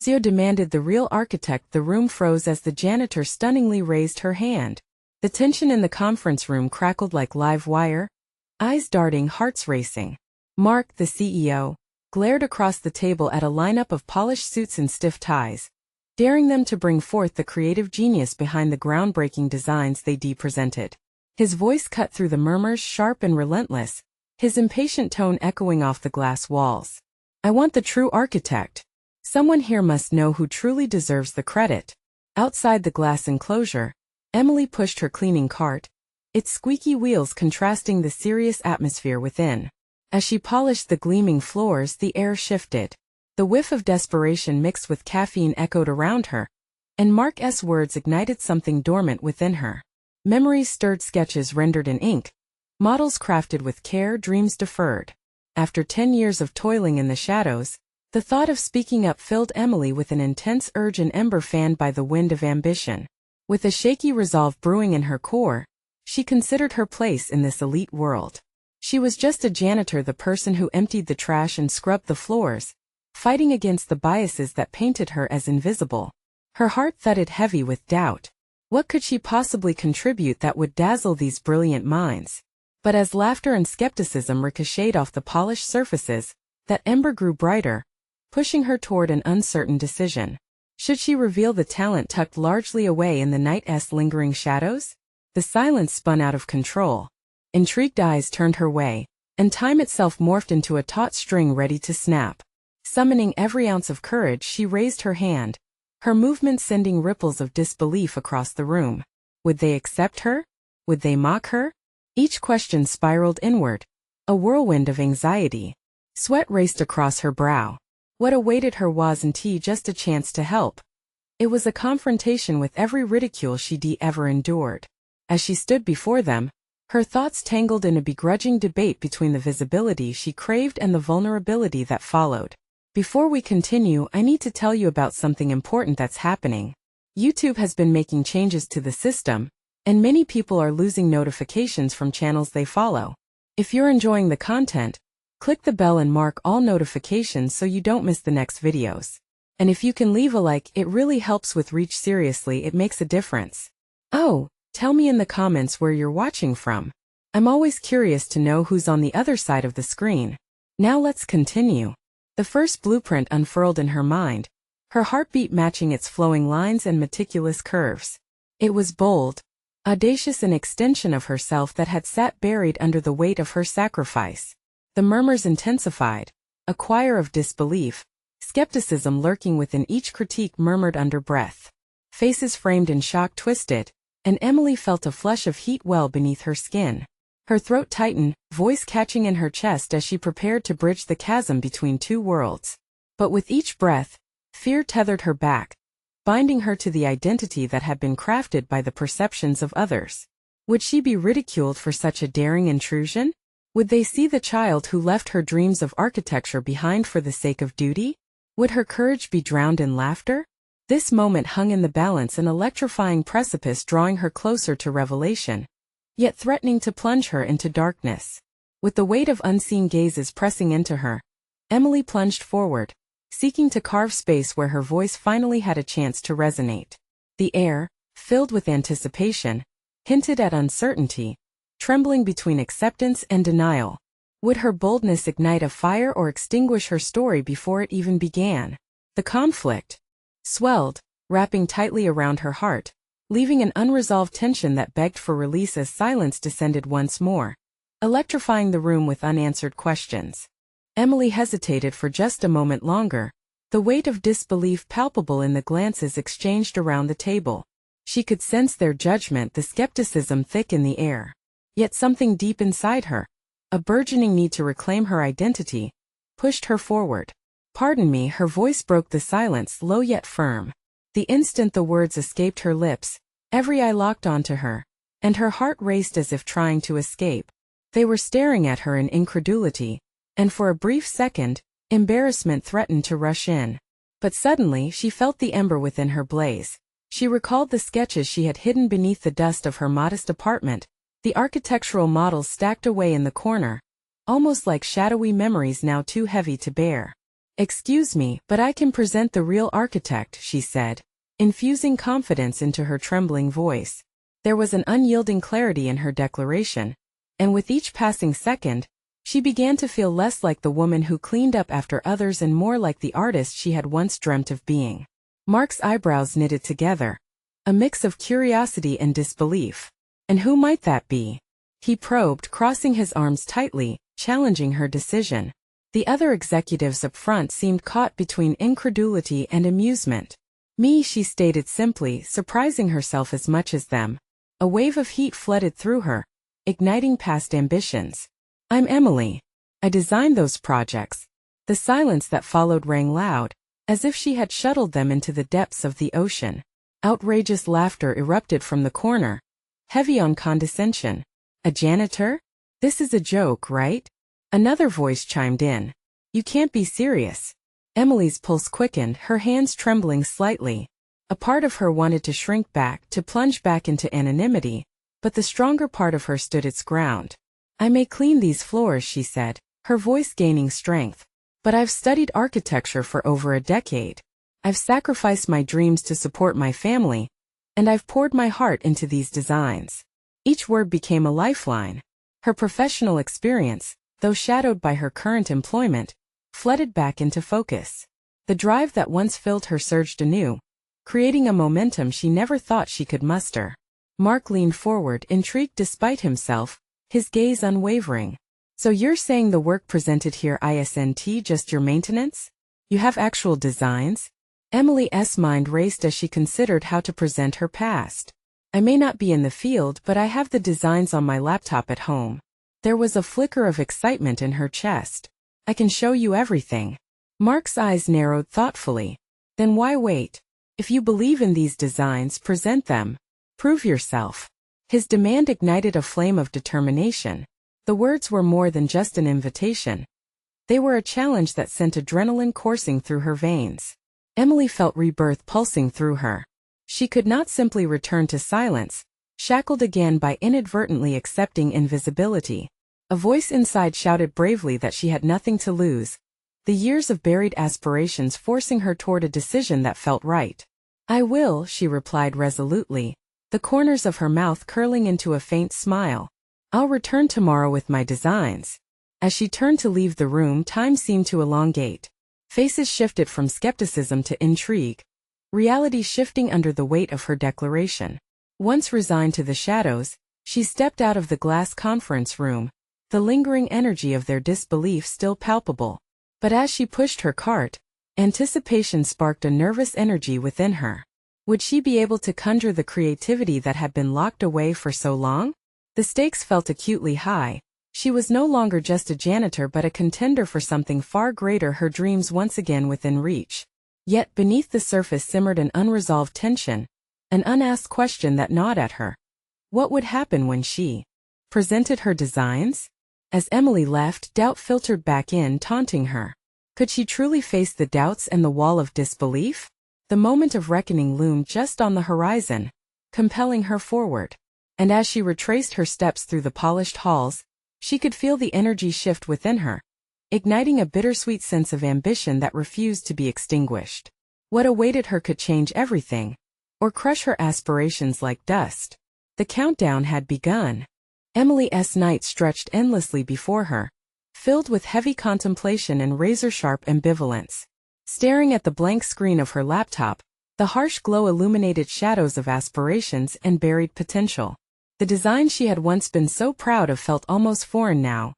Monsieur demanded the real architect. The room froze as the janitor stunningly raised her hand. The tension in the conference room crackled like live wire, eyes darting, hearts racing. Mark, the CEO, glared across the table at a lineup of polished suits and stiff ties, daring them to bring forth the creative genius behind the groundbreaking designs they presented. His voice cut through the murmurs, sharp and relentless, his impatient tone echoing off the glass walls. I want the true architect. Someone here must know who truly deserves the credit. Outside the glass enclosure, Emily pushed her cleaning cart, its squeaky wheels contrasting the serious atmosphere within. As she polished the gleaming floors, the air shifted. The whiff of desperation mixed with caffeine echoed around her, and Mark's words ignited something dormant within her. Memories stirred, sketches rendered in ink, models crafted with care, dreams deferred. After 10 years of toiling in the shadows, the thought of speaking up filled Emily with an intense urge, an ember fanned by the wind of ambition. With a shaky resolve brewing in her core, she considered her place in this elite world. She was just a janitor, the person who emptied the trash and scrubbed the floors, fighting against the biases that painted her as invisible. Her heart thudded heavy with doubt. What could she possibly contribute that would dazzle these brilliant minds? But as laughter and skepticism ricocheted off the polished surfaces, that ember grew brighter, pushing her toward an uncertain decision. Should she reveal the talent tucked largely away in the night's lingering shadows? The silence spun out of control. Intrigued eyes turned her way, and time itself morphed into a taut string ready to snap. Summoning every ounce of courage, she raised her hand, her movement sending ripples of disbelief across the room. Would they accept her? Would they mock her? Each question spiraled inward, a whirlwind of anxiety. Sweat raced across her brow. What awaited her wasn't just a chance to help. It was a confrontation with every ridicule she'd ever endured. As she stood before them, her thoughts tangled in a begrudging debate between the visibility she craved and the vulnerability that followed. Before we continue, I need to tell you about something important that's happening. YouTube has been making changes to the system, and many people are losing notifications from channels they follow. If you're enjoying the content, click the bell and mark all notifications so you don't miss the next videos. And if you can leave a like, it really helps with reach. Seriously, it makes a difference. Oh, tell me in the comments where you're watching from. I'm always curious to know who's on the other side of the screen. Now let's continue. The first blueprint unfurled in her mind, her heartbeat matching its flowing lines and meticulous curves. It was bold, audacious, an extension of herself that had sat buried under the weight of her sacrifice. The murmurs intensified, a choir of disbelief, skepticism lurking within each critique murmured under breath. Faces framed in shock twisted, and Emily felt a flush of heat well beneath her skin. Her throat tightened, voice catching in her chest as she prepared to bridge the chasm between two worlds. But with each breath, fear tethered her back, binding her to the identity that had been crafted by the perceptions of others. Would she be ridiculed for such a daring intrusion? Would they see the child who left her dreams of architecture behind for the sake of duty? Would her courage be drowned in laughter? This moment hung in the balance, an electrifying precipice drawing her closer to revelation, yet threatening to plunge her into darkness. With the weight of unseen gazes pressing into her, Emily plunged forward, seeking to carve space where her voice finally had a chance to resonate. The air, filled with anticipation, hinted at uncertainty, trembling between acceptance and denial. Would her boldness ignite a fire or extinguish her story before it even began? The conflict swelled, wrapping tightly around her heart, leaving an unresolved tension that begged for release as silence descended once more, electrifying the room with unanswered questions. Emily hesitated for just a moment longer, the weight of disbelief palpable in the glances exchanged around the table. She could sense their judgment, the skepticism thick in the air. Yet something deep inside her, a burgeoning need to reclaim her identity, pushed her forward. Pardon me, her voice broke the silence, low yet firm. The instant the words escaped her lips, every eye locked onto her, and her heart raced as if trying to escape. They were staring at her in incredulity, and for a brief second, embarrassment threatened to rush in. But suddenly she felt the ember within her blaze. She recalled the sketches she had hidden beneath the dust of her modest apartment, the architectural models stacked away in the corner, almost like shadowy memories now too heavy to bear. "Excuse me, but I can present the real architect," she said, infusing confidence into her trembling voice. There was an unyielding clarity in her declaration, and with each passing second, she began to feel less like the woman who cleaned up after others and more like the artist she had once dreamt of being. Mark's eyebrows knitted together, a mix of curiosity and disbelief. "And who might that be?" he probed, crossing his arms tightly, challenging her decision. The other executives up front seemed caught between incredulity and amusement. "Me," she stated simply, surprising herself as much as them. A wave of heat flooded through her, igniting past ambitions. "I'm Emily. I designed those projects." The silence that followed rang loud, as if she had shuttled them into the depths of the ocean. Outrageous laughter erupted from the corner, heavy on condescension. "A janitor? This is a joke, right?" Another voice chimed in. "You can't be serious." Emily's pulse quickened, her hands trembling slightly. A part of her wanted to shrink back, to plunge back into anonymity, but the stronger part of her stood its ground. "I may clean these floors," she said, her voice gaining strength, "but I've studied architecture for over a decade. I've sacrificed my dreams to support my family, and I've poured my heart into these designs." Each word became a lifeline. Her professional experience, though shadowed by her current employment, flooded back into focus. The drive that once filled her surged anew, creating a momentum she never thought she could muster. Mark leaned forward, intrigued despite himself, his gaze unwavering. "So you're saying the work presented here isn't just your maintenance? You have actual designs?" Emily's mind raced as she considered how to present her past. "I may not be in the field, but I have the designs on my laptop at home." There was a flicker of excitement in her chest. "I can show you everything." Mark's eyes narrowed thoughtfully. "Then why wait? If you believe in these designs, present them. Prove yourself." His demand ignited a flame of determination. The words were more than just an invitation. They were a challenge that sent adrenaline coursing through her veins. Emily felt rebirth pulsing through her. She could not simply return to silence, shackled again by inadvertently accepting invisibility. A voice inside shouted bravely that she had nothing to lose, the years of buried aspirations forcing her toward a decision that felt right. "I will," she replied resolutely, the corners of her mouth curling into a faint smile. "I'll return tomorrow with my designs." As she turned to leave the room, time seemed to elongate. Faces shifted from skepticism to intrigue, reality shifting under the weight of her declaration. Once resigned to the shadows, she stepped out of the glass conference room, the lingering energy of their disbelief still palpable. But as she pushed her cart, anticipation sparked a nervous energy within her. Would she be able to conjure the creativity that had been locked away for so long? The stakes felt acutely high. She was no longer just a janitor but a contender for something far greater, her dreams once again within reach. Yet beneath the surface simmered an unresolved tension, an unasked question that gnawed at her. What would happen when she presented her designs? As Emily left, doubt filtered back in, taunting her. Could she truly face the doubts and the wall of disbelief? The moment of reckoning loomed just on the horizon, compelling her forward. And as she retraced her steps through the polished halls, she could feel the energy shift within her, igniting a bittersweet sense of ambition that refused to be extinguished. What awaited her could change everything, or crush her aspirations like dust. The countdown had begun. Emily's night stretched endlessly before her, filled with heavy contemplation and razor-sharp ambivalence. Staring at the blank screen of her laptop, the harsh glow illuminated shadows of aspirations and buried potential. The design she had once been so proud of felt almost foreign now,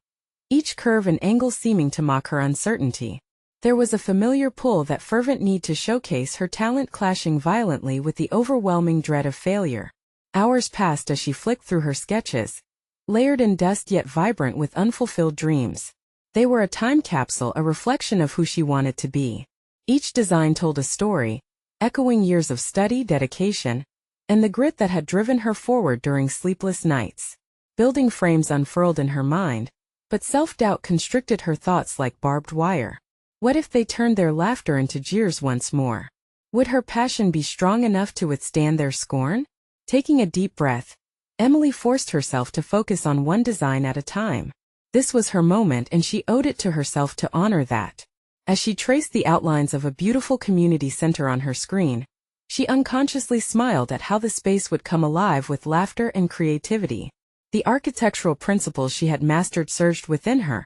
each curve and angle seeming to mock her uncertainty. There was a familiar pull, that fervent need to showcase her talent clashing violently with the overwhelming dread of failure. Hours passed as she flicked through her sketches, layered in dust yet vibrant with unfulfilled dreams. They were a time capsule, a reflection of who she wanted to be. Each design told a story, echoing years of study, dedication, and the grit that had driven her forward during sleepless nights. Building frames unfurled in her mind, but self-doubt constricted her thoughts like barbed wire. What if they turned their laughter into jeers once more? Would her passion be strong enough to withstand their scorn? Taking a deep breath, Emily forced herself to focus on one design at a time. This was her moment, and she owed it to herself to honor that As she traced the outlines of a beautiful community center on her screen, she unconsciously smiled at how the space would come alive with laughter and creativity. The architectural principles she had mastered surged within her,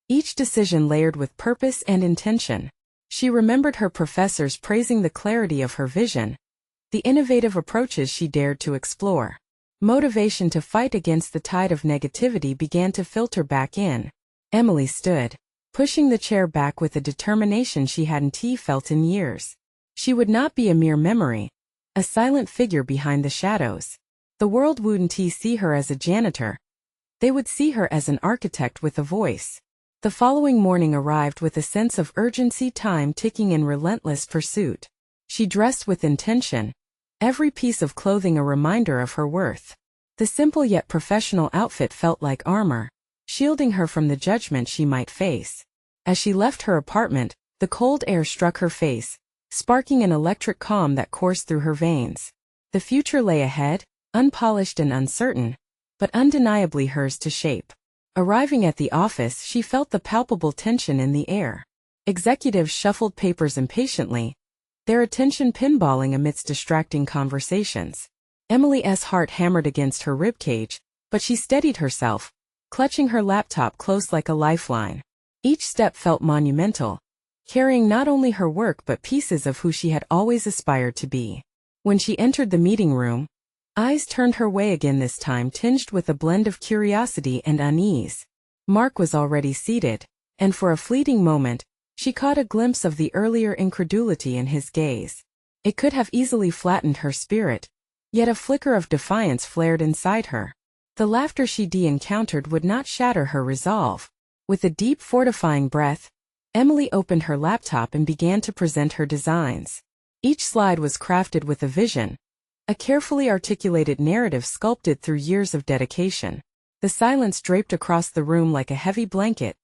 each decision layered with purpose and intention. She remembered her professors praising the clarity of her vision, the innovative approaches she dared to explore. Motivation to fight against the tide of negativity began to filter back in. Emily stood, pushing the chair back with a determination she hadn't felt in years. She would not be a mere memory, a silent figure behind the shadows. The world wouldn't see her as a janitor. They would see her as an architect with a voice. The following morning arrived with a sense of urgency, time ticking in relentless pursuit. She dressed with intention, every piece of clothing a reminder of her worth. The simple yet professional outfit felt like armor, shielding her from the judgment she might face. As she left her apartment, the cold air struck her face, sparking an electric calm that coursed through her veins. The future lay ahead, unpolished and uncertain, but undeniably hers to shape. Arriving at the office, she felt the palpable tension in the air. Executives shuffled papers impatiently, their attention pinballing amidst distracting conversations. Emily's heart hammered against her ribcage, but she steadied herself, clutching her laptop close like a lifeline. Each step felt monumental, carrying not only her work but pieces of who she had always aspired to be. When she entered the meeting room, eyes turned her way again, this time tinged with a blend of curiosity and unease. Mark was already seated, and for a fleeting moment, she caught a glimpse of the earlier incredulity in his gaze. It could have easily flattened her spirit, yet a flicker of defiance flared inside her. The laughter she encountered would not shatter her resolve. With a deep, fortifying breath, Emily opened her laptop and began to present her designs. Each slide was crafted with a vision, a carefully articulated narrative sculpted through years of dedication. The silence draped across the room like a heavy blanket,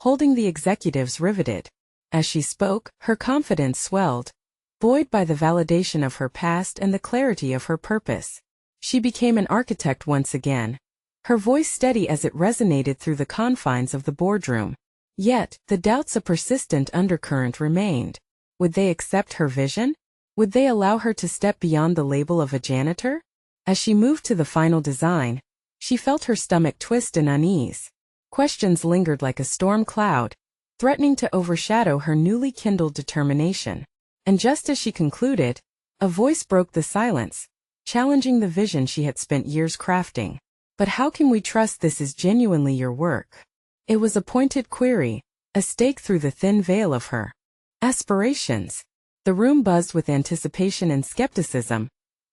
holding the executives riveted. As she spoke, her confidence swelled, buoyed by the validation of her past and the clarity of her purpose. She became an architect once again, her voice steady as it resonated through the confines of the boardroom. Yet, the doubts, a persistent undercurrent, remained. Would they accept her vision? Would they allow her to step beyond the label of a janitor? As she moved to the final design, she felt her stomach twist in unease. Questions lingered like a storm cloud, threatening to overshadow her newly kindled determination. And just as she concluded, a voice broke the silence, challenging the vision she had spent years crafting. "But how can we trust this is genuinely your work?" It was a pointed query, a stake through the thin veil of her aspirations. The room buzzed with anticipation and skepticism,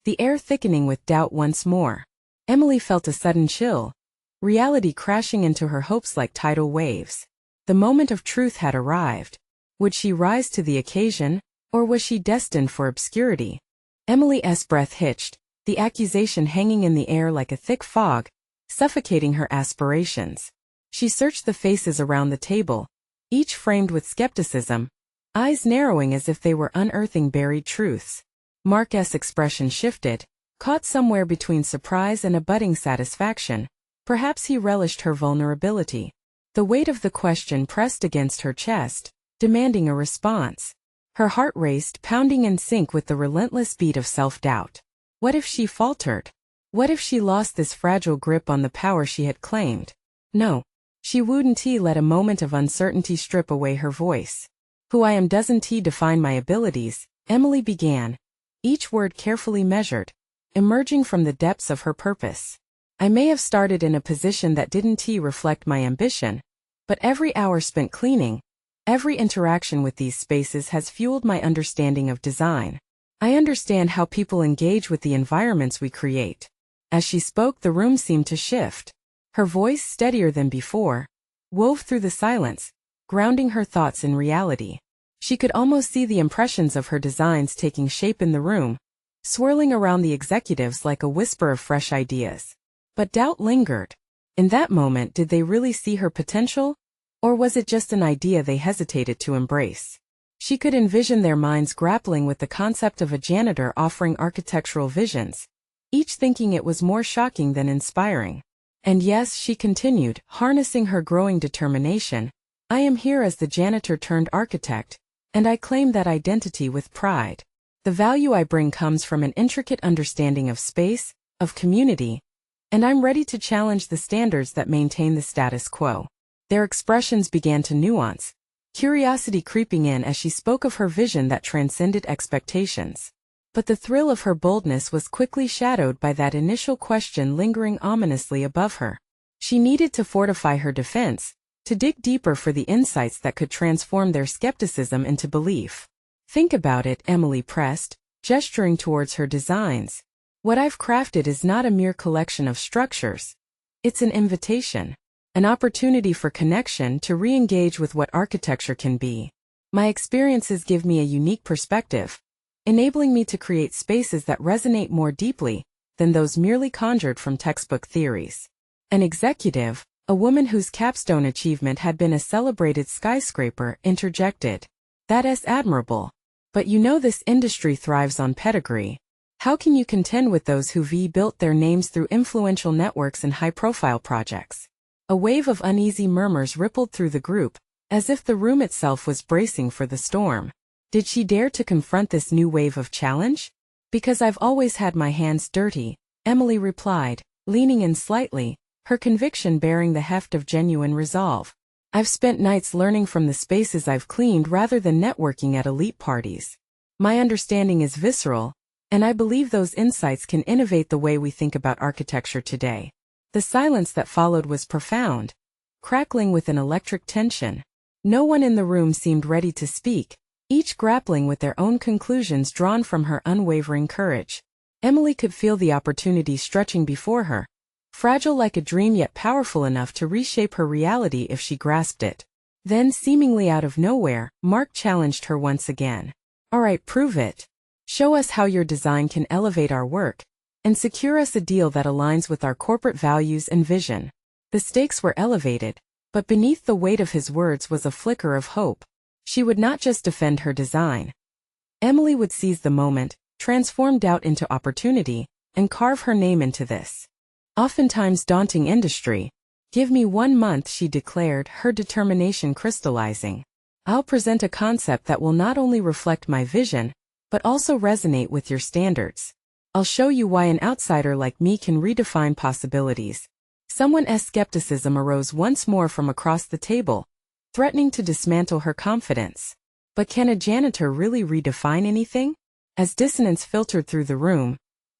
the air thickening with doubt once more. Emily felt a sudden chill, reality crashing into her hopes like tidal waves. The moment of truth had arrived. Would she rise to the occasion, or was she destined for obscurity? Emily's breath hitched, the accusation hanging in the air like a thick fog, suffocating her aspirations. She searched the faces around the table, each framed with skepticism, eyes narrowing as if they were unearthing buried truths. Mark's expression shifted, caught somewhere between surprise and a budding satisfaction. Perhaps he relished her vulnerability. The weight of the question pressed against her chest, demanding a response. Her heart raced, pounding in sync with the relentless beat of self-doubt. What if she faltered? What if she lost this fragile grip on the power she had claimed? No. She wouldn't let a moment of uncertainty strip away her voice. "Who I am doesn't define my abilities," Emily began, each word carefully measured, emerging from the depths of her purpose. "I may have started in a position that didn't reflect my ambition, but every hour spent cleaning, every interaction with these spaces has fueled my understanding of design. I understand how people engage with the environments we create." As she spoke, the room seemed to shift. Her voice, steadier than before, wove through the silence, grounding her thoughts in reality. She could almost see the impressions of her designs taking shape in the room, swirling around the executives like a whisper of fresh ideas. But doubt lingered. In that moment, did they really see her potential? Or was it just an idea they hesitated to embrace? She could envision their minds grappling with the concept of a janitor offering architectural visions, each thinking it was more shocking than inspiring. And yes, she continued, harnessing her growing determination, I am here as the janitor turned architect, and I claim that identity with pride. The value I bring comes from an intricate understanding of space, of community, and I'm ready to challenge the standards that maintain the status quo. Their expressions began to nuance, curiosity creeping in as she spoke of her vision that transcended expectations. But the thrill of her boldness was quickly shadowed by that initial question lingering ominously above her. She needed to fortify her defense, to dig deeper for the insights that could transform their skepticism into belief. Think about it, Emily pressed, gesturing towards her designs. What I've crafted is not a mere collection of structures. It's an invitation, an opportunity for connection to re-engage with what architecture can be. My experiences give me a unique perspective, enabling me to create spaces that resonate more deeply than those merely conjured from textbook theories. An executive, a woman whose capstone achievement had been a celebrated skyscraper, interjected. That's admirable. But you know this industry thrives on pedigree. How can you contend with those who've built their names through influential networks and high-profile projects? A wave of uneasy murmurs rippled through the group, as if the room itself was bracing for the storm. Did she dare to confront this new wave of challenge? Because I've always had my hands dirty, Emily replied, leaning in slightly, her conviction bearing the heft of genuine resolve. I've spent nights learning from the spaces I've cleaned rather than networking at elite parties. My understanding is visceral, and I believe those insights can innovate the way we think about architecture today. The silence that followed was profound, crackling with an electric tension. No one in the room seemed ready to speak, each grappling with their own conclusions drawn from her unwavering courage. Emily could feel the opportunity stretching before her, fragile like a dream yet powerful enough to reshape her reality if she grasped it. Then, seemingly out of nowhere, Mark challenged her once again. All right, prove it. Show us how your design can elevate our work, and secure us a deal that aligns with our corporate values and vision. The stakes were elevated, but beneath the weight of his words was a flicker of hope. She would not just defend her design. Emily would seize the moment, transform doubt into opportunity, and carve her name into this oftentimes daunting industry. Give me 1 month, she declared, her determination crystallizing. I'll present a concept that will not only reflect my vision, but also resonate with your standards. I'll show you why an outsider like me can redefine possibilities. Someone's skepticism arose once more from across the table, threatening to dismantle her confidence. But can a janitor really redefine anything? As dissonance filtered through the room,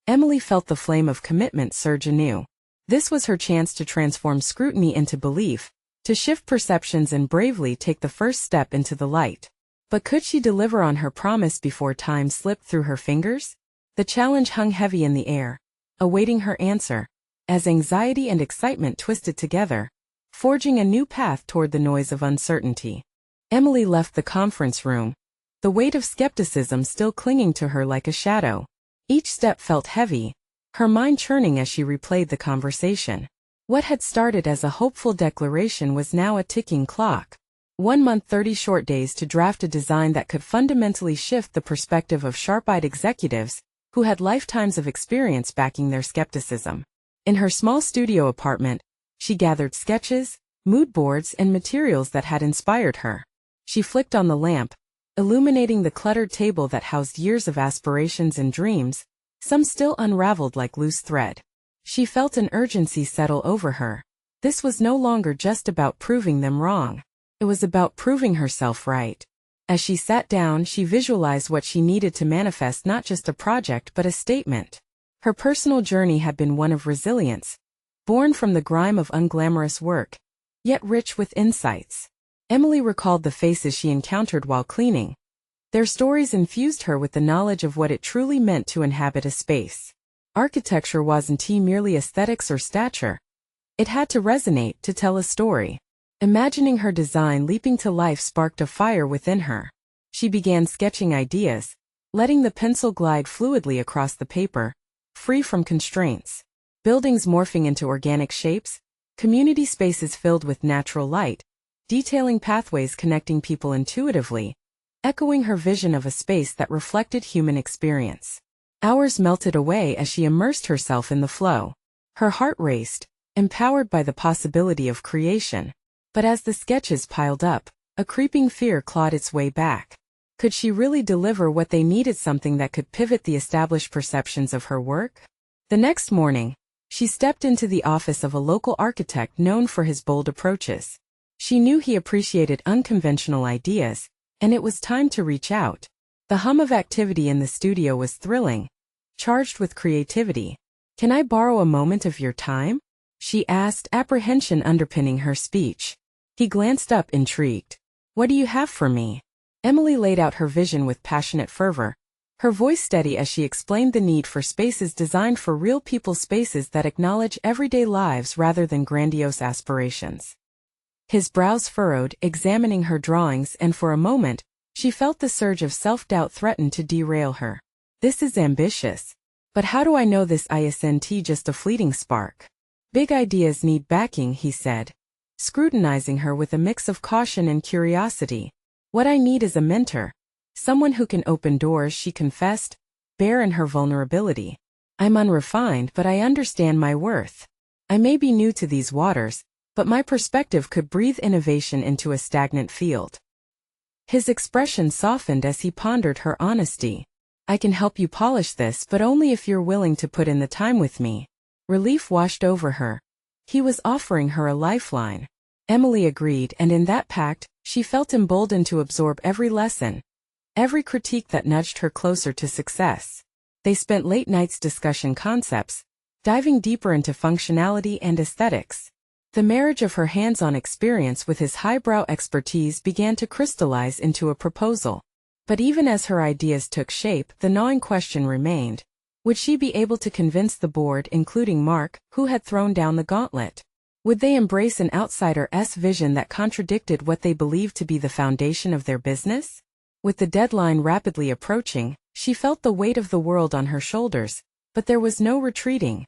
Emily felt the flame of commitment surge anew. This was her chance to transform scrutiny into belief, to shift perceptions and bravely take the first step into the light. But could she deliver on her promise before time slipped through her fingers? The challenge hung heavy in the air, awaiting her answer, as anxiety and excitement twisted together, forging a new path toward the noise of uncertainty. Emily left the conference room, the weight of skepticism still clinging to her like a shadow. Each step felt heavy, her mind churning as she replayed the conversation. What had started as a hopeful declaration was now a ticking clock. 1 month, 30 short days to draft a design that could fundamentally shift the perspective of sharp-eyed executives who had lifetimes of experience backing their skepticism. In her small studio apartment, she gathered sketches, mood boards, and materials that had inspired her. She flicked on the lamp, illuminating the cluttered table that housed years of aspirations and dreams, some still unraveled like loose thread. She felt an urgency settle over her. This was no longer just about proving them wrong. It was about proving herself right. As she sat down, she visualized what she needed to manifest, not just a project but a statement. Her personal journey had been one of resilience, born from the grime of unglamorous work, yet rich with insights. Emily recalled the faces she encountered while cleaning. Their stories infused her with the knowledge of what it truly meant to inhabit a space. Architecture wasn't merely aesthetics or stature. It had to resonate, to tell a story. Imagining her design leaping to life sparked a fire within her. She began sketching ideas, letting the pencil glide fluidly across the paper, free from constraints. Buildings morphing into organic shapes, community spaces filled with natural light, detailing pathways connecting people intuitively, echoing her vision of a space that reflected human experience. Hours melted away as she immersed herself in the flow. Her heart raced, empowered by the possibility of creation. But as the sketches piled up, a creeping fear clawed its way back. Could she really deliver what they needed, something that could pivot the established perceptions of her work? The next morning, she stepped into the office of a local architect known for his bold approaches. She knew he appreciated unconventional ideas, and it was time to reach out. The hum of activity in the studio was thrilling, charged with creativity. "Can I borrow a moment of your time?" she asked, apprehension underpinning her speech. He glanced up, intrigued. "What do you have for me?" Emily laid out her vision with passionate fervor, her voice steady as she explained the need for spaces designed for real people, spaces that acknowledge everyday lives rather than grandiose aspirations. His brows furrowed, examining her drawings, and for a moment, she felt the surge of self-doubt threaten to derail her. "This is ambitious. But how do I know this isn't just a fleeting spark?" "Big ideas need backing," he said, scrutinizing her with a mix of caution and curiosity. "What I need is a mentor. Someone who can open doors," she confessed, bare in her vulnerability. "I'm unrefined, but I understand my worth. I may be new to these waters, but my perspective could breathe innovation into a stagnant field." His expression softened as he pondered her honesty. "I can help you polish this, but only if you're willing to put in the time with me." Relief washed over her. He was offering her a lifeline. Emily agreed, and in that pact, she felt emboldened to absorb every lesson, every critique that nudged her closer to success. They spent late nights discussing concepts, diving deeper into functionality and aesthetics. The marriage of her hands-on experience with his highbrow expertise began to crystallize into a proposal. But even as her ideas took shape, the gnawing question remained. Would she be able to convince the board, including Mark, who had thrown down the gauntlet? Would they embrace an outsider's vision that contradicted what they believed to be the foundation of their business? With the deadline rapidly approaching, she felt the weight of the world on her shoulders, but there was no retreating.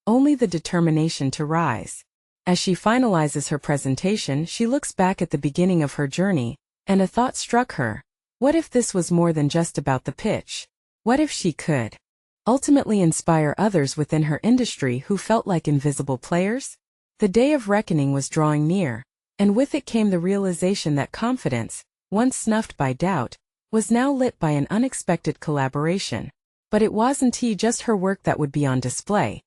Only the determination to rise. As she finalizes her presentation, she looks back at the beginning of her journey, and a thought struck her. What if this was more than just about the pitch? What if she could ultimately inspire others within her industry who felt like invisible players? The day of reckoning was drawing near, and with it came the realization that confidence, once snuffed by doubt, was now lit by an unexpected collaboration. But it wasn't just her work that would be on display.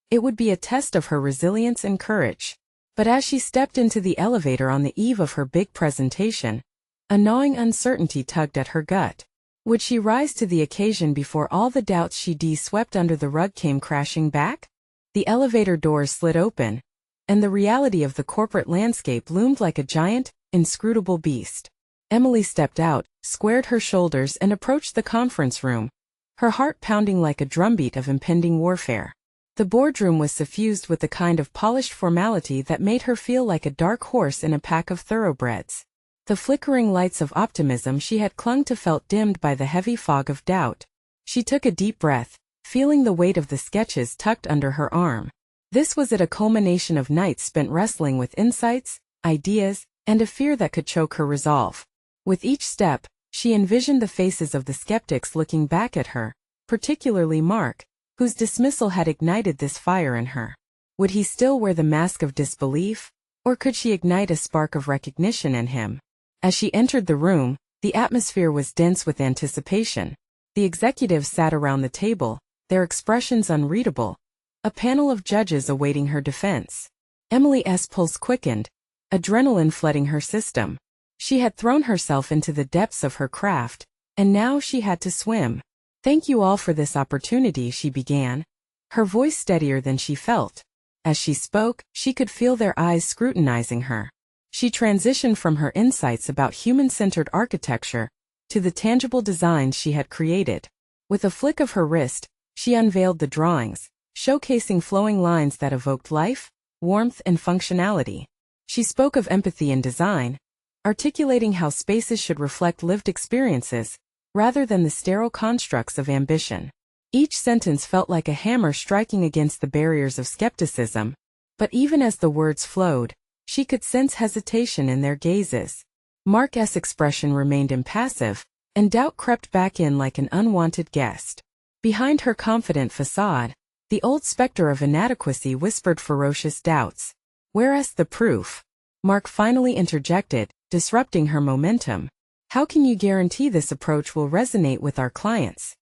It would be a test of her resilience and courage. But as she stepped into the elevator on the eve of her big presentation, a gnawing uncertainty tugged at her gut. Would she rise to the occasion before all the doubts she'd swept under the rug came crashing back? The elevator doors slid open, and the reality of the corporate landscape loomed like a giant, inscrutable beast. Emily stepped out, squared her shoulders, and approached the conference room, her heart pounding like a drumbeat of impending warfare. The boardroom was suffused with the kind of polished formality that made her feel like a dark horse in a pack of thoroughbreds. The flickering lights of optimism she had clung to felt dimmed by the heavy fog of doubt. She took a deep breath, feeling the weight of the sketches tucked under her arm. This was a culmination of nights spent wrestling with insights, ideas, and a fear that could choke her resolve. With each step, she envisioned the faces of the skeptics looking back at her, particularly Mark, whose dismissal had ignited this fire in her. Would he still wear the mask of disbelief, or could she ignite a spark of recognition in him? As she entered the room, the atmosphere was dense with anticipation. The executives sat around the table, their expressions unreadable, a panel of judges awaiting her defense. Emily's pulse quickened, adrenaline flooding her system. She had thrown herself into the depths of her craft, and now she had to swim. "Thank you all for this opportunity," she began, her voice steadier than she felt. As she spoke, she could feel their eyes scrutinizing her. She transitioned from her insights about human-centered architecture to the tangible designs she had created. With a flick of her wrist, she unveiled the drawings, showcasing flowing lines that evoked life, warmth, and functionality. She spoke of empathy in design, articulating how spaces should reflect lived experiences, rather than the sterile constructs of ambition. Each sentence felt like a hammer striking against the barriers of skepticism, but even as the words flowed, she could sense hesitation in their gazes. Mark's expression remained impassive, and doubt crept back in like an unwanted guest. Behind her confident facade, the old specter of inadequacy whispered ferocious doubts. "Where's the proof? Mark finally interjected, disrupting her momentum. How can you guarantee this approach will resonate with our clients?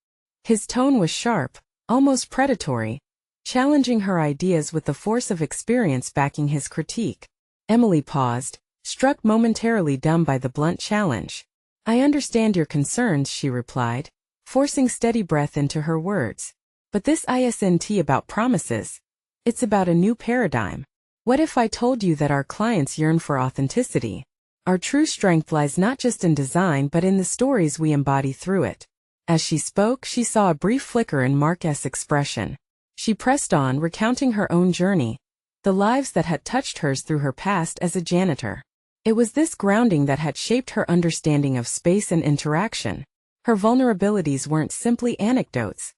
His tone was sharp, almost predatory, challenging her ideas with the force of experience backing his critique. Emily paused, struck momentarily dumb by the blunt challenge. I understand your concerns, she replied, forcing steady breath into her words. But this isn't about promises. It's about a new paradigm. What if I told you that our clients yearn for authenticity? Our true strength lies not just in design but in the stories we embody through it. As she spoke, she saw a brief flicker in Mark's expression. She pressed on, recounting her own journey, the lives that had touched hers through her past as a janitor. It was this grounding that had shaped her understanding of space and interaction. Her vulnerabilities weren't simply anecdotes.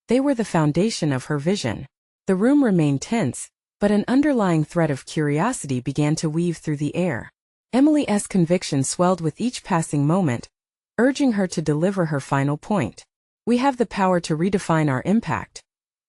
They were the foundation of her vision. The room remained tense, but an underlying thread of curiosity began to weave through the air. Emily's conviction swelled with each passing moment, urging her to deliver her final point. We have the power to redefine our impact.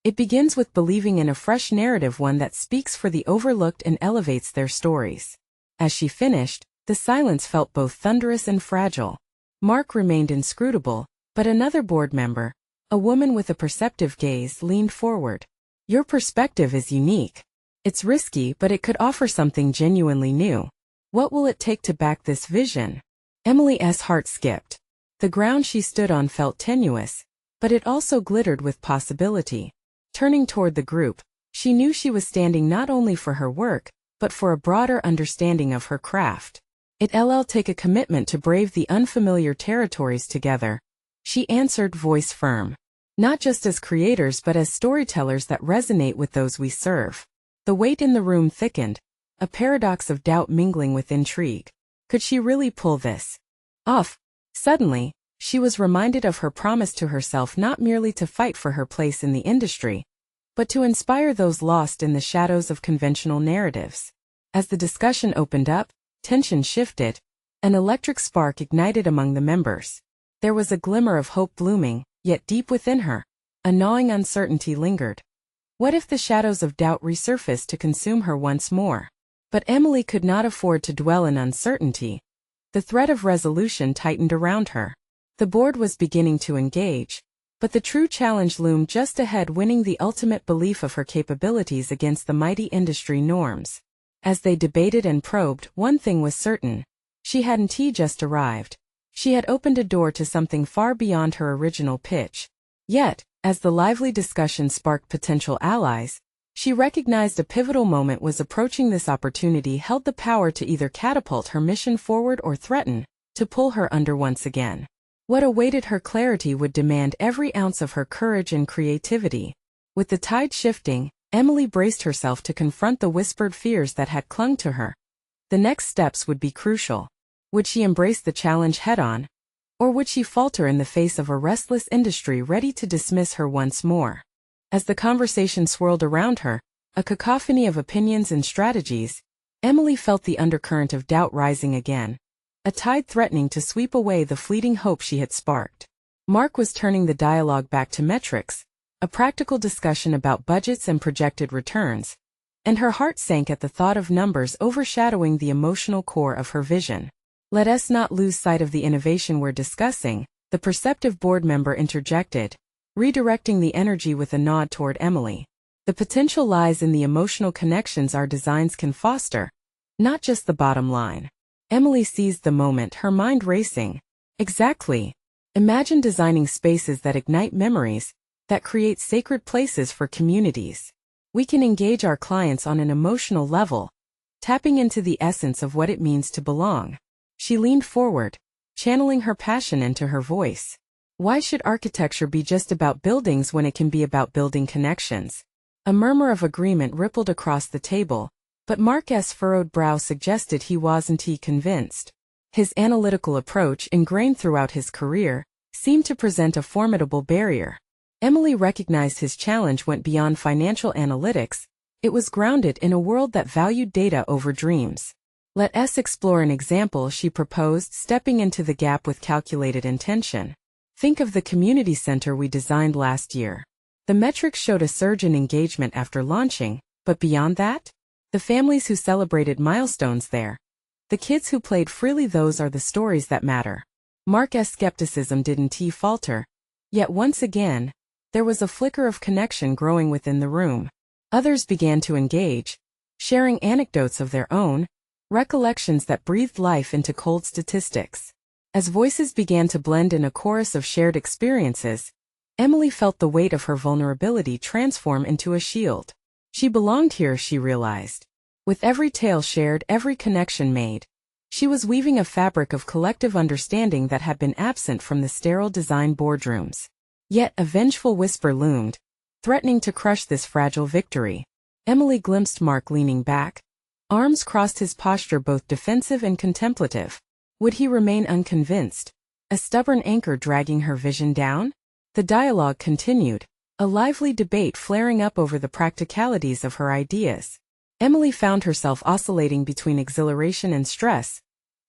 It begins with believing in a fresh narrative, one that speaks for the overlooked and elevates their stories. As she finished, the silence felt both thunderous and fragile. Mark remained inscrutable, but another board member, a woman with a perceptive gaze, leaned forward. Your perspective is unique. It's risky, but it could offer something genuinely new. What will it take to back this vision? Emily's heart skipped. The ground she stood on felt tenuous, but it also glittered with possibility. Turning toward the group, she knew she was standing not only for her work, but for a broader understanding of her craft. It'll take a commitment to brave the unfamiliar territories together, she answered, voice firm. Not just as creators but as storytellers that resonate with those we serve. The weight in the room thickened, a paradox of doubt mingling with intrigue. Could she really pull this off? Suddenly, she was reminded of her promise to herself not merely to fight for her place in the industry, but to inspire those lost in the shadows of conventional narratives. As the discussion opened up, tension shifted, an electric spark ignited among the members. There was a glimmer of hope blooming, yet deep within her, a gnawing uncertainty lingered. What if the shadows of doubt resurfaced to consume her once more? But Emily could not afford to dwell in uncertainty. The thread of resolution tightened around her. The board was beginning to engage, but the true challenge loomed just ahead, winning the ultimate belief of her capabilities against the mighty industry norms. As they debated and probed, one thing was certain. She hadn't just arrived. She had opened a door to something far beyond her original pitch. Yet, as the lively discussion sparked potential allies, she recognized a pivotal moment was approaching. This opportunity held the power to either catapult her mission forward or threaten to pull her under once again. What awaited her clarity would demand every ounce of her courage and creativity. With the tide shifting, Emily braced herself to confront the whispered fears that had clung to her. The next steps would be crucial. Would she embrace the challenge head-on? Or would she falter in the face of a restless industry ready to dismiss her once more? As the conversation swirled around her, a cacophony of opinions and strategies, Emily felt the undercurrent of doubt rising again, a tide threatening to sweep away the fleeting hope she had sparked. Mark was turning the dialogue back to metrics, a practical discussion about budgets and projected returns, and her heart sank at the thought of numbers overshadowing the emotional core of her vision. Let us not lose sight of the innovation we're discussing, the perceptive board member interjected, redirecting the energy with a nod toward Emily. The potential lies in the emotional connections our designs can foster, not just the bottom line. Emily seized the moment, her mind racing. Exactly. Imagine designing spaces that ignite memories, that create sacred places for communities. We can engage our clients on an emotional level, tapping into the essence of what it means to belong. She leaned forward, channeling her passion into her voice. Why should architecture be just about buildings when it can be about building connections? A murmur of agreement rippled across the table, but Mark's furrowed brow suggested he wasn't convinced. His analytical approach, ingrained throughout his career, seemed to present a formidable barrier. Emily recognized his challenge went beyond financial analytics. It was grounded in a world that valued data over dreams. Let us explore an example, she proposed, stepping into the gap with calculated intention. Think of the community center we designed last year. The metrics showed a surge in engagement after launching, but beyond that? The families who celebrated milestones there, The kids who played freely, those are the stories that matter. Mark's skepticism didn't falter. Yet once again, there was a flicker of connection growing within the room. Others began to engage, sharing anecdotes of their own, recollections that breathed life into cold statistics. As voices began to blend in a chorus of shared experiences, Emily felt the weight of her vulnerability transform into a shield. She belonged here, she realized. With every tale shared, every connection made, she was weaving a fabric of collective understanding that had been absent from the sterile design boardrooms. Yet a vengeful whisper loomed, threatening to crush this fragile victory. Emily glimpsed Mark leaning back, arms crossed, his posture both defensive and contemplative. Would he remain unconvinced, a stubborn anchor dragging her vision down? The dialogue continued, a lively debate flaring up over the practicalities of her ideas. Emily found herself oscillating between exhilaration and stress,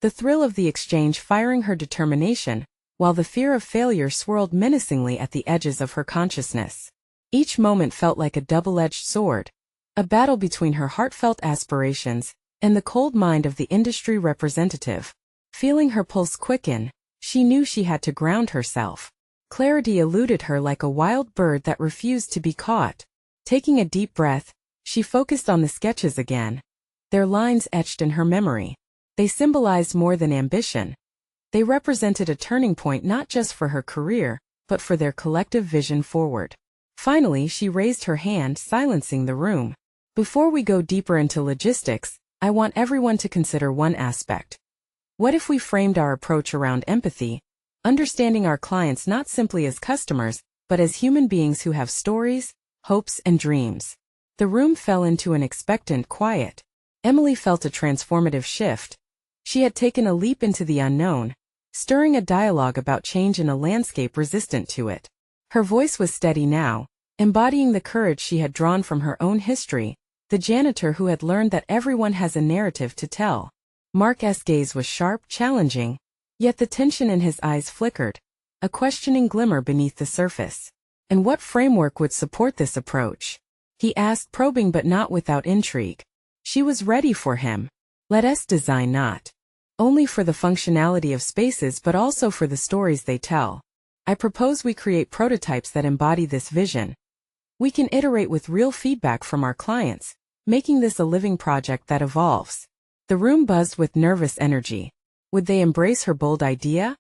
the thrill of the exchange firing her determination, while the fear of failure swirled menacingly at the edges of her consciousness. Each moment felt like a double-edged sword, a battle between her heartfelt aspirations and the cold mind of the industry representative. Feeling her pulse quicken, she knew she had to ground herself. Clarity eluded her like a wild bird that refused to be caught. Taking a deep breath, she focused on the sketches again, their lines etched in her memory. They symbolized more than ambition. They represented a turning point not just for her career, but for their collective vision forward. Finally, she raised her hand, silencing the room. Before we go deeper into logistics, I want everyone to consider one aspect. What if we framed our approach around empathy, understanding our clients not simply as customers, but as human beings who have stories, hopes, and dreams? The room fell into an expectant quiet. Emily felt a transformative shift. She had taken a leap into the unknown, stirring a dialogue about change in a landscape resistant to it. Her voice was steady now, embodying the courage she had drawn from her own history, the janitor who had learned that everyone has a narrative to tell. Mark's gaze was sharp, challenging, yet the tension in his eyes flickered, a questioning glimmer beneath the surface. And what framework would support this approach? He asked, probing but not without intrigue. She was ready for him. Let us design not only for the functionality of spaces but also for the stories they tell. I propose we create prototypes that embody this vision. We can iterate with real feedback from our clients, making this a living project that evolves. The room buzzed with nervous energy. Would they embrace her bold idea?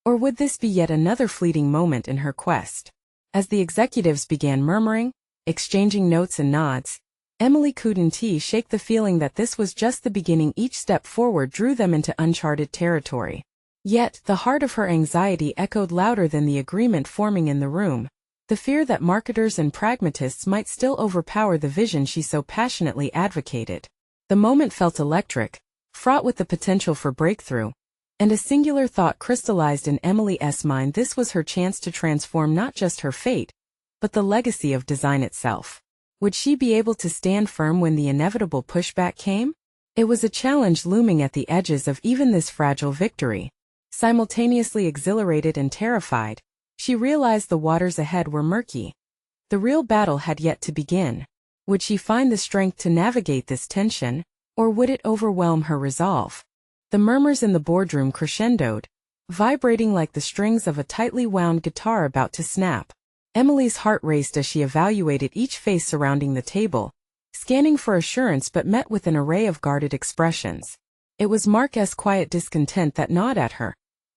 Or would this be yet another fleeting moment in her quest? As the executives began murmuring, exchanging notes and nods, Emily couldn't shake the feeling that this was just the beginning. Each step forward drew them into uncharted territory. Yet, the heart of her anxiety echoed louder than the agreement forming in the room, the fear that marketers and pragmatists might still overpower the vision she so passionately advocated. The moment felt electric, fraught with the potential for breakthrough, and a singular thought crystallized in Emily's mind. This was her chance to transform not just her fate, but the legacy of design itself. Would she be able to stand firm when the inevitable pushback came? It was a challenge looming at the edges of even this fragile victory. Simultaneously exhilarated and terrified, she realized the waters ahead were murky. The real battle had yet to begin. Would she find the strength to navigate this tension, or would it overwhelm her resolve? The murmurs in the boardroom crescendoed, vibrating like the strings of a tightly wound guitar about to snap. Emily's heart raced as she evaluated each face surrounding the table, scanning for assurance but met with an array of guarded expressions. It was Mark's quiet discontent that gnawed at her,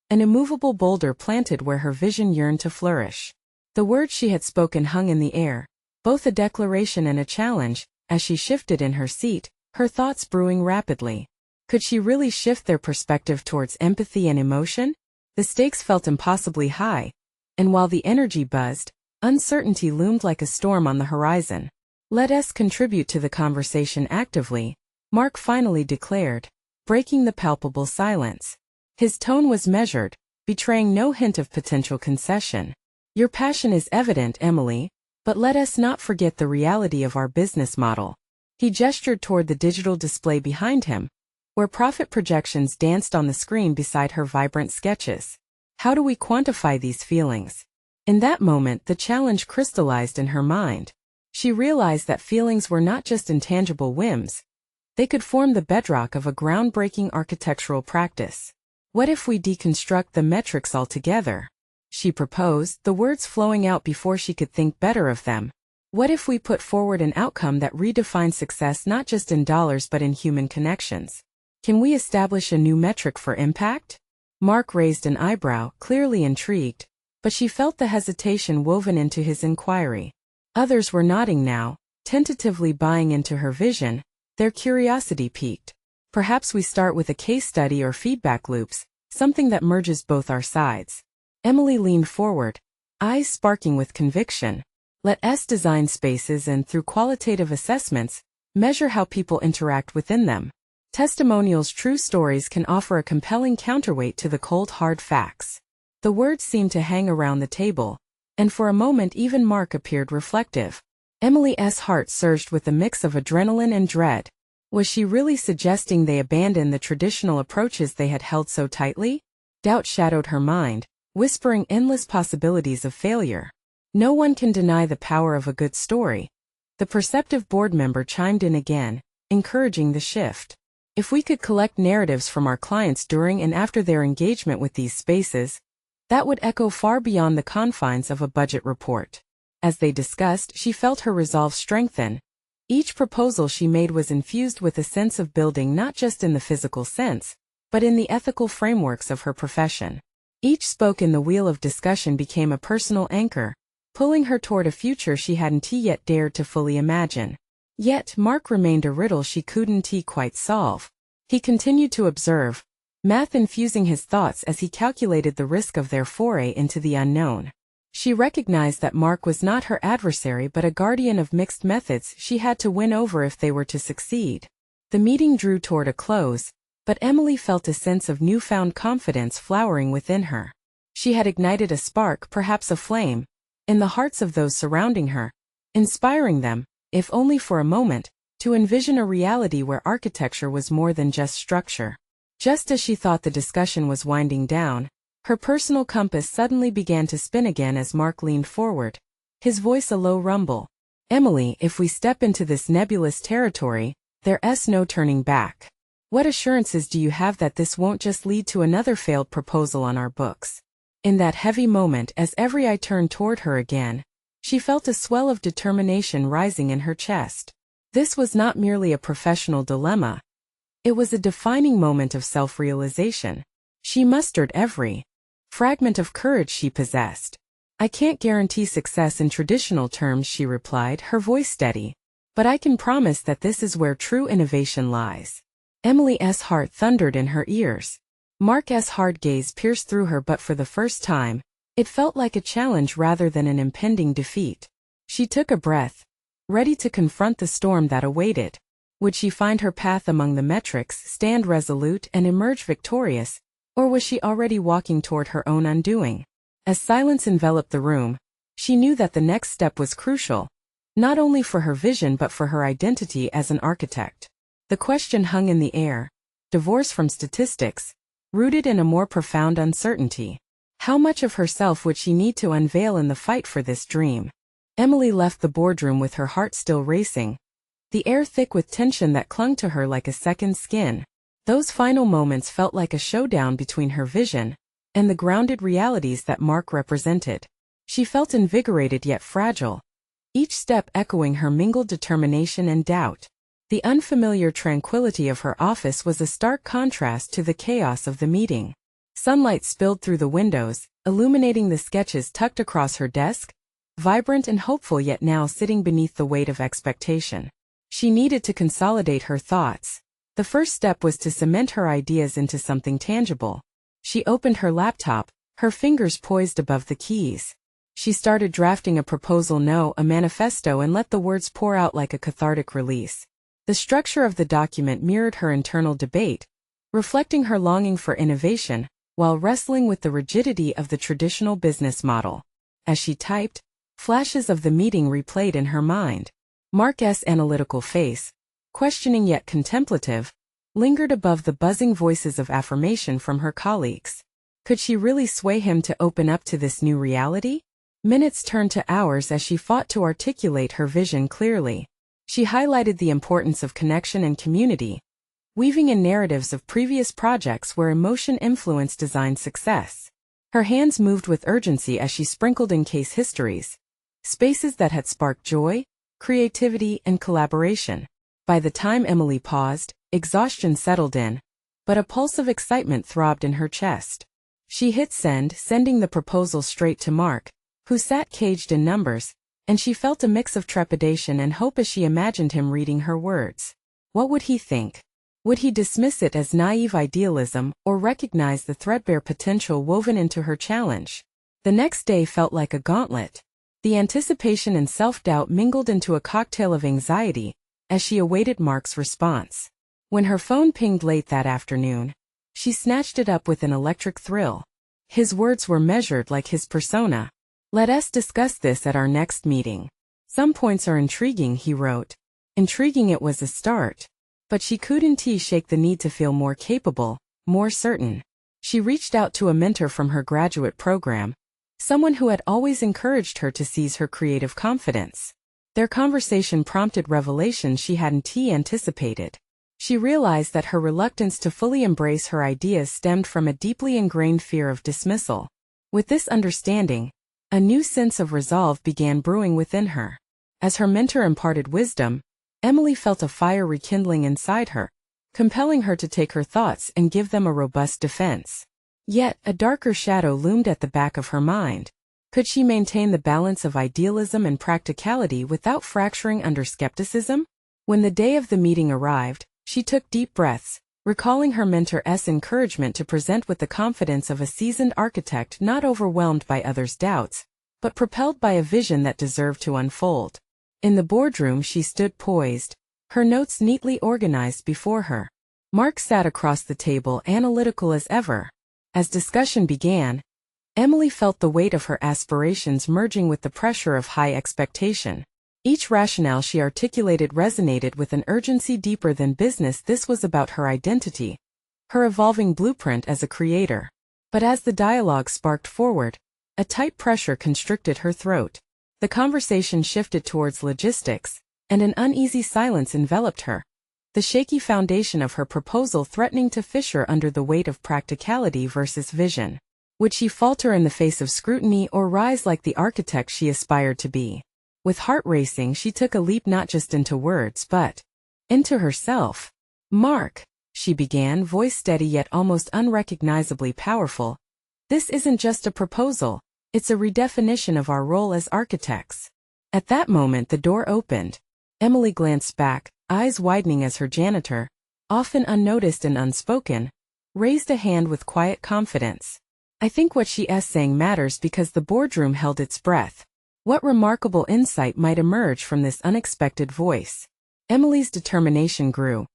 an immovable boulder planted where her vision yearned to flourish. The words she had spoken hung in the air, both a declaration and a challenge. As she shifted in her seat, her thoughts brewing rapidly. Could she really shift their perspective towards empathy and emotion? The stakes felt impossibly high, and while the energy buzzed, uncertainty loomed like a storm on the horizon. Let us contribute to the conversation actively, Mark finally declared, breaking the palpable silence. His tone was measured, betraying no hint of potential concession. Your passion is evident, Emily, but let us not forget the reality of our business model. He gestured toward the digital display behind him, where profit projections danced on the screen beside her vibrant sketches. How do we quantify these feelings? In that moment, the challenge crystallized in her mind. She realized that feelings were not just intangible whims. They could form the bedrock of a groundbreaking architectural practice. What if we deconstruct the metrics altogether? She proposed, the words flowing out before she could think better of them. What if we put forward an outcome that redefines success not just in dollars but in human connections? Can we establish a new metric for impact? Mark raised an eyebrow, clearly intrigued, but she felt the hesitation woven into his inquiry. Others were nodding now, tentatively buying into her vision, their curiosity piqued. Perhaps we start with a case study or feedback loops, something that merges both our sides. Emily leaned forward, eyes sparking with conviction. Let us design spaces and, through qualitative assessments, measure how people interact within them. Testimonials, true stories can offer a compelling counterweight to the cold hard facts. The words seemed to hang around the table, and for a moment even Mark appeared reflective. Emily's heart surged with a mix of adrenaline and dread. Was she really suggesting they abandon the traditional approaches they had held so tightly? Doubt shadowed her mind, whispering endless possibilities of failure. No one can deny the power of a good story. The perceptive board member chimed in again, encouraging the shift. If we could collect narratives from our clients during and after their engagement with these spaces, that would echo far beyond the confines of a budget report. As they discussed, she felt her resolve strengthen. Each proposal she made was infused with a sense of building not just in the physical sense, but in the ethical frameworks of her profession. Each spoke in the wheel of discussion became a personal anchor, pulling her toward a future she hadn't yet dared to fully imagine. Yet, Mark remained a riddle she couldn't quite solve. He continued to observe, math infusing his thoughts as he calculated the risk of their foray into the unknown. She recognized that Mark was not her adversary but a guardian of mixed methods she had to win over if they were to succeed. The meeting drew toward a close, but Emily felt a sense of newfound confidence flowering within her. She had ignited a spark, perhaps a flame, in the hearts of those surrounding her, inspiring them, if only for a moment, to envision a reality where architecture was more than just structure. Just as she thought the discussion was winding down, her personal compass suddenly began to spin again as Mark leaned forward, his voice a low rumble. Emily, if we step into this nebulous territory, there's no turning back. What assurances do you have that this won't just lead to another failed proposal on our books? In that heavy moment, as every eye turned toward her again, she felt a swell of determination rising in her chest. This was not merely a professional dilemma. It was a defining moment of self-realization. She mustered every fragment of courage she possessed. I can't guarantee success in traditional terms, she replied, her voice steady. But I can promise that this is where true innovation lies. Emily's heart thundered in her ears. Mark's hard gaze pierced through her, but for the first time, it felt like a challenge rather than an impending defeat. She took a breath, ready to confront the storm that awaited. Would she find her path among the metrics, stand resolute, and emerge victorious? Or was she already walking toward her own undoing? As silence enveloped the room, she knew that the next step was crucial, not only for her vision but for her identity as an architect. The question hung in the air, divorce from statistics, rooted in a more profound uncertainty. How much of herself would she need to unveil in the fight for this dream? Emily left the boardroom with her heart still racing, the air thick with tension that clung to her like a second skin. Those final moments felt like a showdown between her vision and the grounded realities that Mark represented. She felt invigorated yet fragile, each step echoing her mingled determination and doubt. The unfamiliar tranquility of her office was a stark contrast to the chaos of the meeting. Sunlight spilled through the windows, illuminating the sketches tucked across her desk, vibrant and hopeful yet now sitting beneath the weight of expectation. She needed to consolidate her thoughts. The first step was to cement her ideas into something tangible. She opened her laptop, her fingers poised above the keys. She started drafting a proposal note, a manifesto, and let the words pour out like a cathartic release. The structure of the document mirrored her internal debate, reflecting her longing for innovation, while wrestling with the rigidity of the traditional business model. As she typed, flashes of the meeting replayed in her mind. Mark's analytical face, questioning yet contemplative, lingered above the buzzing voices of affirmation from her colleagues. Could she really sway him to open up to this new reality? Minutes turned to hours as she fought to articulate her vision clearly. She highlighted the importance of connection and community, weaving in narratives of previous projects where emotion influenced design success. Her hands moved with urgency as she sprinkled in case histories, spaces that had sparked joy, creativity, and collaboration. By the time Emily paused, exhaustion settled in, but a pulse of excitement throbbed in her chest. She hit send, sending the proposal straight to Mark, who sat caged in numbers, and she felt a mix of trepidation and hope as she imagined him reading her words. What would he think? Would he dismiss it as naive idealism or recognize the threadbare potential woven into her challenge? The next day felt like a gauntlet. The anticipation and self-doubt mingled into a cocktail of anxiety as she awaited Mark's response. When her phone pinged late that afternoon, she snatched it up with an electric thrill. His words were measured like his persona. "Let us discuss this at our next meeting. Some points are intriguing," he wrote. Intriguing it was a start. But she couldn't shake the need to feel more capable, more certain. She reached out to a mentor from her graduate program, someone who had always encouraged her to seize her creative confidence. Their conversation prompted revelations she hadn't anticipated. She realized that her reluctance to fully embrace her ideas stemmed from a deeply ingrained fear of dismissal. With this understanding, a new sense of resolve began brewing within her. As her mentor imparted wisdom, Emily felt a fire rekindling inside her, compelling her to take her thoughts and give them a robust defense. Yet, a darker shadow loomed at the back of her mind. Could she maintain the balance of idealism and practicality without fracturing under skepticism? When the day of the meeting arrived, she took deep breaths, recalling her mentor's encouragement to present with the confidence of a seasoned architect not overwhelmed by others' doubts, but propelled by a vision that deserved to unfold. In the boardroom she stood poised, her notes neatly organized before her. Mark sat across the table, analytical as ever. As discussion began, Emily felt the weight of her aspirations merging with the pressure of high expectation. Each rationale she articulated resonated with an urgency deeper than business. This was about her identity, her evolving blueprint as a creator. But as the dialogue sparked forward, a tight pressure constricted her throat. The conversation shifted towards logistics, and an uneasy silence enveloped her, the shaky foundation of her proposal threatening to fissure under the weight of practicality versus vision. Would she falter in the face of scrutiny or rise like the architect she aspired to be? With heart racing, she took a leap not just into words but into herself. "Mark," she began, voice steady yet almost unrecognizably powerful, "this isn't just a proposal. It's a redefinition of our role as architects." At that moment the door opened. Emily glanced back, eyes widening as her janitor, often unnoticed and unspoken, raised a hand with quiet confidence. I think what she's saying matters because the boardroom held its breath. What remarkable insight might emerge from this unexpected voice? Emily's determination grew,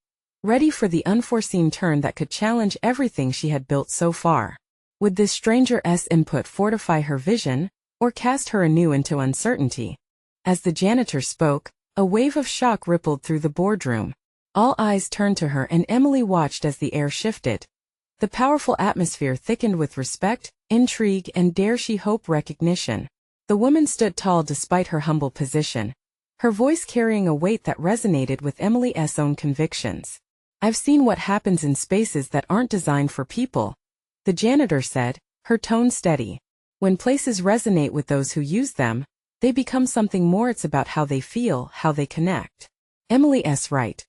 ready for the unforeseen turn that could challenge everything she had built so far. Would this stranger's input fortify her vision, or cast her anew into uncertainty? As the janitor spoke, a wave of shock rippled through the boardroom. All eyes turned to her and Emily watched as the air shifted. The powerful atmosphere thickened with respect, intrigue, and dare she hope recognition. The woman stood tall despite her humble position, her voice carrying a weight that resonated with Emily's own convictions. "I've seen what happens in spaces that aren't designed for people," the janitor said, her tone steady. "When places resonate with those who use them, they become something more. It's about how they feel, how they connect." Emily's right.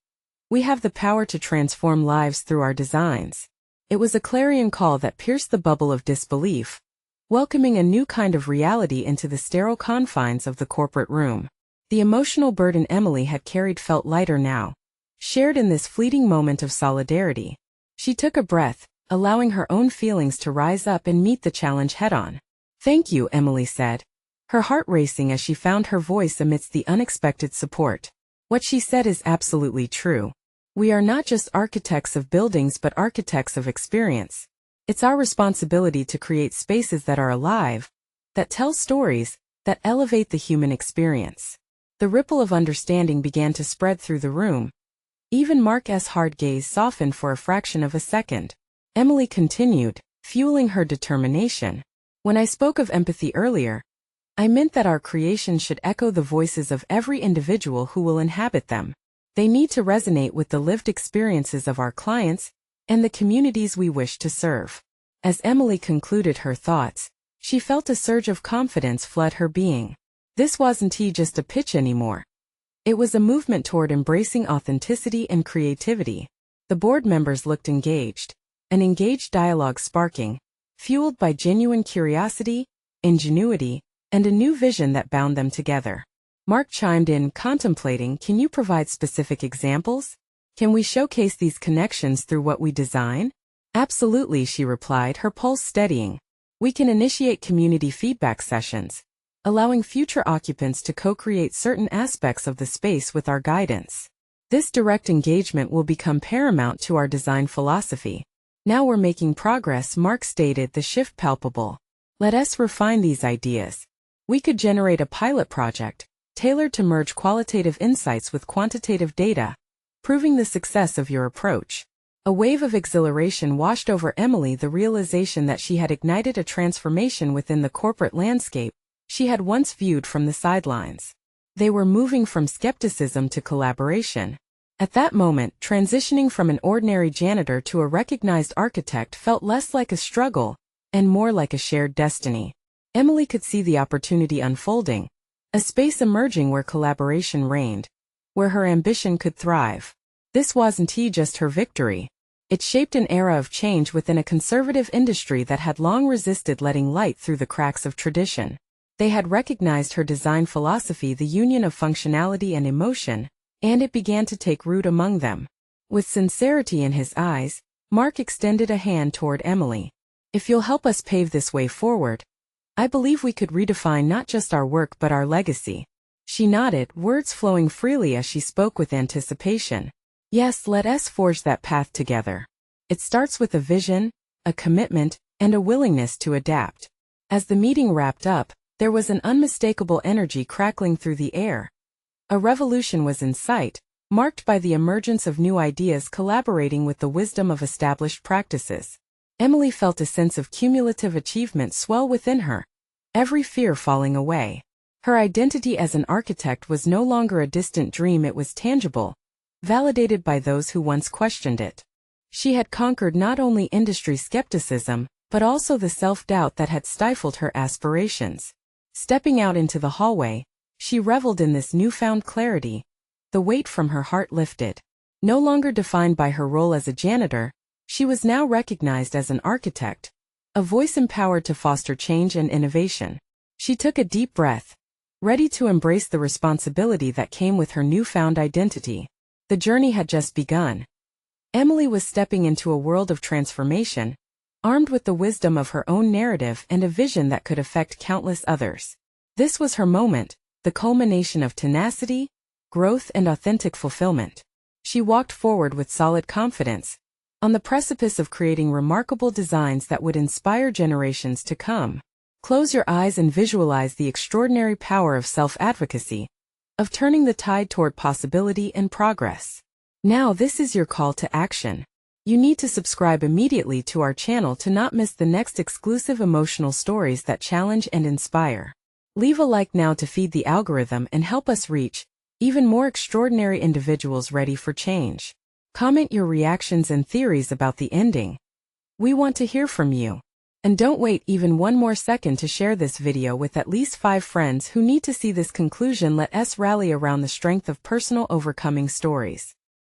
We have the power to transform lives through our designs. It was a clarion call that pierced the bubble of disbelief, welcoming a new kind of reality into the sterile confines of the corporate room. The emotional burden Emily had carried felt lighter now, shared in this fleeting moment of solidarity. She took a breath, allowing her own feelings to rise up and meet the challenge head-on. "Thank you," Emily said, her heart racing as she found her voice amidst the unexpected support. What she said is absolutely true. We are not just architects of buildings but architects of experience. It's our responsibility to create spaces that are alive, that tell stories, that elevate the human experience. The ripple of understanding began to spread through the room. Even Mark's hard gaze softened for a fraction of a second. Emily continued, fueling her determination. "When I spoke of empathy earlier, I meant that our creations should echo the voices of every individual who will inhabit them. They need to resonate with the lived experiences of our clients and the communities we wish to serve. As Emily concluded her thoughts, she felt a surge of confidence flood her being. This wasn't just a pitch anymore. It was a movement toward embracing authenticity and creativity. The board members looked engaged, an engaged dialogue sparking, fueled by genuine curiosity, ingenuity, and a new vision that bound them together. Mark chimed in, contemplating, "Can you provide specific examples? Can we showcase these connections through what we design?" "Absolutely," she replied, her pulse steadying. "We can initiate community feedback sessions, allowing future occupants to co-create certain aspects of the space with our guidance. This direct engagement will become paramount to our design philosophy." "Now we're making progress," Mark stated, the shift palpable. "Let us refine these ideas. We could generate a pilot project, tailored to merge qualitative insights with quantitative data, proving the success of your approach." A wave of exhilaration washed over Emily, the realization that she had ignited a transformation within the corporate landscape she had once viewed from the sidelines. They were moving from skepticism to collaboration. At that moment, transitioning from an ordinary janitor to a recognized architect felt less like a struggle and more like a shared destiny. Emily could see the opportunity unfolding, a space emerging where collaboration reigned, where her ambition could thrive. This wasn't just her victory. It shaped an era of change within a conservative industry that had long resisted letting light through the cracks of tradition. They had recognized her design philosophy, the union of functionality and emotion, and it began to take root among them. With sincerity in his eyes, Mark extended a hand toward Emily. "If you'll help us pave this way forward, I believe we could redefine not just our work but our legacy." She nodded, words flowing freely as she spoke with anticipation. "Yes, let us forge that path together. It starts with a vision, a commitment, and a willingness to adapt." As the meeting wrapped up, there was an unmistakable energy crackling through the air. A revolution was in sight, marked by the emergence of new ideas collaborating with the wisdom of established practices. Emily felt a sense of cumulative achievement swell within her, every fear falling away. Her identity as an architect was no longer a distant dream, it was tangible, validated by those who once questioned it. She had conquered not only industry skepticism, but also the self-doubt that had stifled her aspirations. Stepping out into the hallway, she reveled in this newfound clarity. The weight from her heart lifted. No longer defined by her role as a janitor, she was now recognized as an architect, a voice empowered to foster change and innovation. She took a deep breath, ready to embrace the responsibility that came with her newfound identity. The journey had just begun. Emily was stepping into a world of transformation, armed with the wisdom of her own narrative and a vision that could affect countless others. This was her moment, the culmination of tenacity, growth, and authentic fulfillment. She walked forward with solid confidence, on the precipice of creating remarkable designs that would inspire generations to come. Close your eyes and visualize the extraordinary power of self-advocacy, of turning the tide toward possibility and progress. Now this is your call to action. You need to subscribe immediately to our channel to not miss the next exclusive emotional stories that challenge and inspire. Leave a like now to feed the algorithm and help us reach even more extraordinary individuals ready for change. Comment your reactions and theories about the ending. We want to hear from you. And don't wait even one more second to share this video with at least 5 friends who need to see this conclusion. Let us rally around the strength of personal overcoming stories.